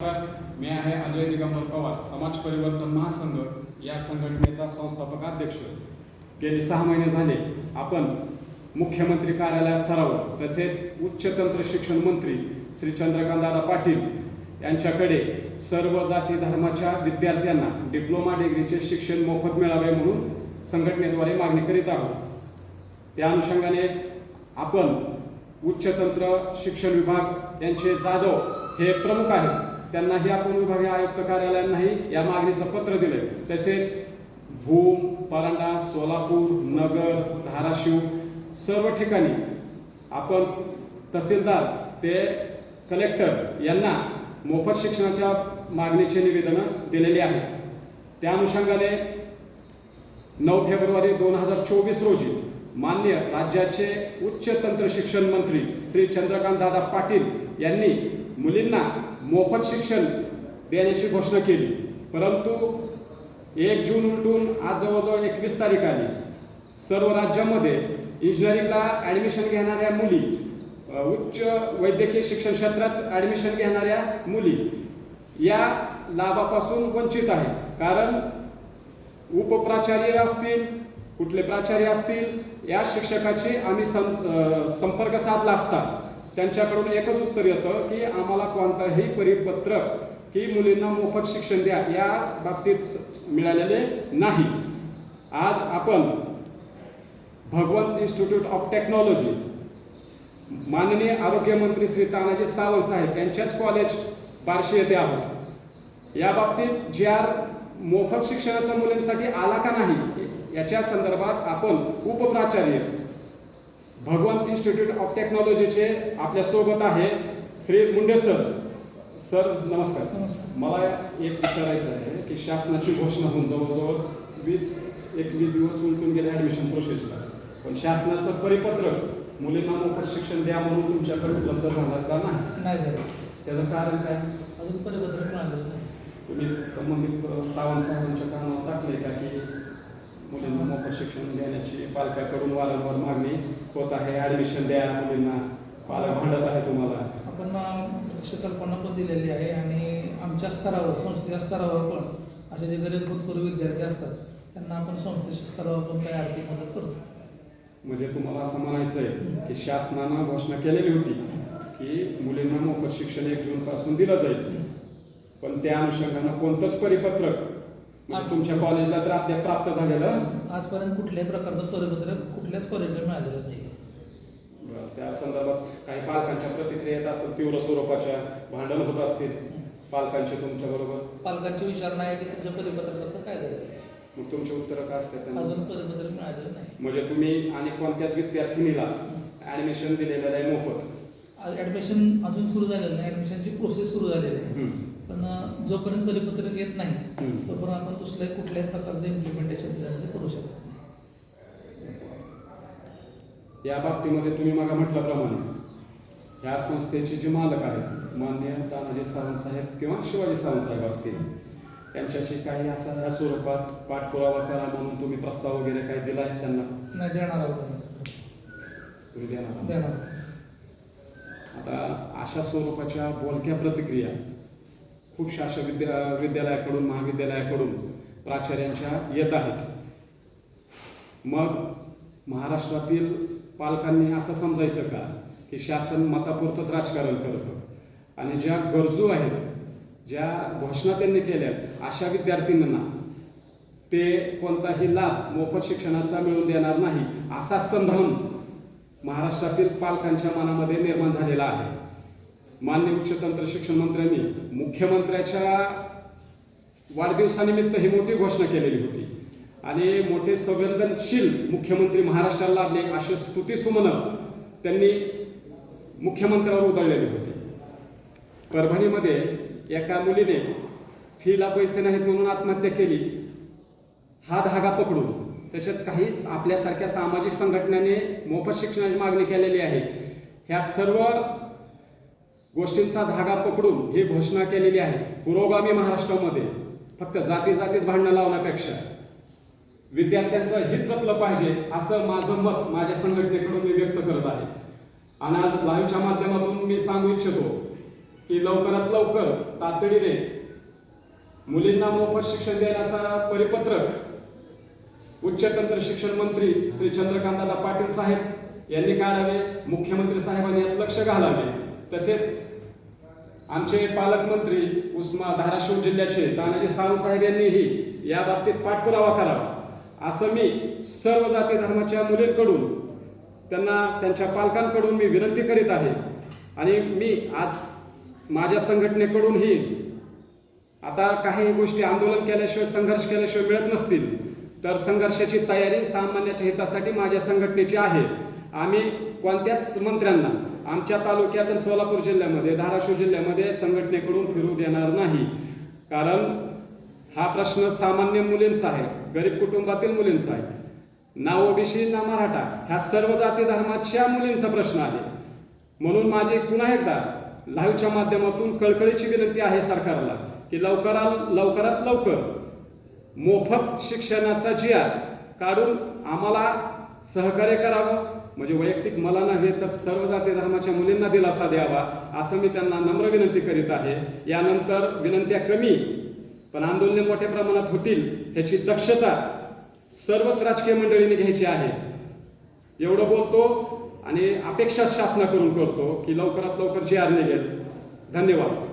मी आहे अजय दिगंबर पवार, समाज परिवर्तन महासंघ या संघटनेचा संस्थापक अध्यक्ष. गेली 6 महिने झाले आपण मुख्यमंत्री कार्यालयास्तरावर तसेच उच्च तंत्र शिक्षण मंत्री श्री चंद्रकांतदादा पाटील यांच्याकडे सर्व जाती धर्माच्या विद्यार्थ्यांना डिप्लोमा डिग्रीचे शिक्षण मोफत मिळावे म्हणून संघटनेद्वारे मागणी करीत आहोत. त्या अनुषंगाने आपण उच्च तंत्र शिक्षण विभाग यांचे जाधव हे प्रमुख आहेत, त्यांनाही आपण विभागीय आयुक्त कार्यालयांनाही या मागणीचं पत्र दिले. तसेच भूम, परांडा, सोलापूर, नगर, धाराशिव सर्व ठिकाणी आपण तहसीलदार ते कलेक्टर यांना मोफत शिक्षणाच्या मागणीचे निवेदनं दिलेली आहेत. त्या अनुषंगाने 9 फेब्रुवारी 2024 रोजी मान्य राज्याचे उच्च तंत्र शिक्षण मंत्री श्री चंद्रकांतदादा पाटील यांनी मुलींना मोफत शिक्षण देण्याची घोषणा केली. परंतु 1 जून उलटून आज जवळजवळ 21 तारीख आली. सर्व राज्यामध्ये इंजिनिअरिंगला ॲडमिशन घेणाऱ्या मुली, उच्च वैद्यकीय शिक्षण क्षेत्रात ॲडमिशन घेणाऱ्या मुली या लाभापासून वंचित आहे. कारण उपप्राचार्य असतील, कुठले प्राचार्य असतील, या शिक्षकाची आम्ही संपर्क साधला असता त्यांच्याकडून एकच उत्तर येतं की आम्हाला कोणताही परिपत्रक की मुलींना मोफत शिक्षण द्या या बाबतीत मिळालेले नाही. आज आपण भगवंत इन्स्टिट्यूट ऑफ टेक्नॉलॉजी माननीय आरोग्यमंत्री श्री तानाजी सावंत साहेब यांच्याच कॉलेज बार्शी येथे आहोत. या बाबतीत GR मोफत शिक्षणाचा मुलींसाठी आला का नाही याच्या संदर्भात आपण उपप्राचार्य भगवंत इन्स्टिट्यूट ऑफ टेक्नॉलॉजीचे आपल्या सोबत आहे श्री मुंडे सर. सर नमस्कार. मला एक विचारायचं आहे की शासनाची घोषणा होऊन जवळजवळ 20-21 दिवस उलटून गेले ॲडमिशन प्रोसेसला, पण शासनाचं परिपत्रक मुलींना मोफत शिक्षण द्या म्हणून तुमच्याकडे उपलब्ध झालं का नाही झालं? त्याचं कारण काय? अजून परिपत्रक मिळालं नाही. तुम्ही संबंधित सावंत साहेबांच्या कानावर टाकले का की मुलींना मोफत शिक्षण देण्याची पालकाकडून वारंवार मागणी होत आहे, ॲडमिशन द्या मुलींना, पालक भांडत आहे तुम्हाला? आपण तशी कल्पना पण दिलेली आहे आणि आमच्या स्तरावर, संस्थेच्या स्तरावर पण असे जे गरीब भूतपूर्व विद्यार्थी असतात त्यांना आपण संस्थेच्या स्तरावर पण काही आर्थिक मदत करतो. म्हणजे तुम्हाला असं म्हणायचं आहे की शासनानं घोषणा केलेली होती की मुलींना मोफत शिक्षण 1 जूनपासून दिलं जाईल, पण त्या अनुषंगानं कोणतंच परिपत्रक तुमच्या कॉलेजला तर अद्याप प्राप्त झालेलं आजपर्यंत कुठल्याही प्रकारचं परिपत्रक कुठल्याच कॉलेजला मिळालेलं नाही. त्या संदर्भात काही पालकांच्या प्रतिक्रिया येत असतील, तीव्र स्वरूपाच्या भांडण होत असतील पालकांचे तुमच्या बरोबर? पालकांचे विचार नाही की तुमच्या परिपत्रकाचं काय झालं, मग तुमचे उत्तर काय असतात? अजून परिपत्रक मिळालेलं नाही. म्हणजे तुम्ही आणि कोणत्याच विद्यार्थिनीला ॲडमिशन दिलेलं आहे मोफत? ॲडमिशन अजून सुरू झालेलं नाही, ॲडमिशनची प्रोसेस सुरू झालेली आहे, पण जोपर्यंत परिपत्रक येत नाही तोपर्यंत आपण कुठल्याही प्रकारचं इम्प्लिमेंटेशन करू शकत नाही. या बाबतीमध्ये तुम्ही मागा म्हटल्याप्रमाणे या संस्थेचे जे मालक आहेत माननीय तानाजी सावंत साहेब किंवा शिवाजी सावंत साहेब असतील, त्यांच्याशी काही असा या स्वरूपात पाठपुरावा करा म्हणून तुम्ही प्रस्ताव वगैरे काही दिला आहे त्यांना? नाही, देणार आहोत. तुम्ही देणार? आता अशा स्वरूपाच्या बोलक्या प्रतिक्रिया खूपशा अशा विद्यालयाकडून, महाविद्यालयाकडून प्राचार्यांच्या येत आहेत. मग महाराष्ट्रातील पालकांनी असं समजायचं का की शासन मतापुरतंच राजकारण करतं आणि ज्या गरजू आहेत, ज्या घोषणा त्यांनी केल्या अशा विद्यार्थ्यांना ते कोणताही लाभ मोफत शिक्षणाचा मिळवून देणार नाही असा संभ्रम महाराष्ट्रातील पालकांच्या मनामध्ये निर्माण झालेला आहे. माननीय उच्च तंत्र शिक्षण मंत्र्यांनी मुख्यमंत्र्याच्या वाढदिवसानिमित्त ही मोठी घोषणा केलेली होती आणि मोठे संवेदनशील मुख्यमंत्री महाराष्ट्राला लाभले अशी स्तुतीसुमनं त्यांनी मुख्यमंत्र्यावर उधळलेली होती. परभणीमध्ये एका मुलीने फीला पैसे नाहीत म्हणून आत्महत्या केली. हा धागा पकडून तसेच काही आपल्यासारख्या सामाजिक संघटनांनी मोफत शिक्षणाची मागणी केलेली आहे. ह्या सर्व गोष्टींचा धागा पकडून ही घोषणा केलेली आहे. पुरोगामी महाराष्ट्रामध्ये फक्त जातीत भांडणं लावण्यापेक्षा विद्यार्थ्यांचं हित जपलं पाहिजे असं माझं मत माझ्या संघटनेकडून मी व्यक्त करत आहे. आणि आज लाईव्हच्या माध्यमातून मी सांगू इच्छितो की लवकरात लवकर तातडीने मुलींना मोफत शिक्षण देण्याचा परिपत्रक उच्च तंत्र शिक्षण मंत्री श्री चंद्रकांतदादा पाटील साहेब यांनी काढावे, मुख्यमंत्री साहेबांनी यात लक्ष घालावे. तसेच आमचे पालकमंत्री धाराशिव जिल्ह्याचे तानाजी सावंत साहेब यांनीही या बाबतीत पाठपुरावा करावा असं मी सर्व जाती धर्माच्या मुलींकडून त्यांना त्यांच्या पालकांकडून मी विनंती करीत आहे. आणि मी आज माझ्या संघटनेकडूनही आता काही गोष्टी आंदोलन केल्याशिवाय संघर्ष केल्याशिवाय मिळत नसतील तर संघर्षाची तयारी सामान्याच्या हितासाठी माझ्या संघटनेची आहे. आम्ही कोणत्याच मंत्र्यांना आमच्या तालुक्यात आणि सोलापूर जिल्ह्यामध्ये धाराशिव जिल्ह्यामध्ये संघटनेकडून फिरू देणार नाही. कारण हा प्रश्न सामान्य मुलींचा आहे, गरीब कुटुंबातील मुलींचा आहे, ना ओबीसी ना मराठा ह्या सर्व जाती धर्माच्या मुलींचा प्रश्न आहे. म्हणून माझी पुन्हा एकदा लाईव्हच्या माध्यमातून कळकळीची विनंती आहे सरकारला की लवकरात लवकर मोफत शिक्षणाचा GR काढून आम्हाला सहकार्य करावं. म्हणजे वैयक्तिक मला नव्हे तर सर्व जाती धर्माच्या मुलींना दिलासा द्यावा असं मी त्यांना नम्र विनंती करीत आहे. यानंतर विनंत्या कमी पण आंदोलने मोठ्या प्रमाणात होतील ह्याची दक्षता सर्वच राजकीय मंडळींनी घ्यायची आहे. एवढं बोलतो आणि अपेक्षा शासनाकडून करतो की लवकरात लवकर GR निघेल. धन्यवाद.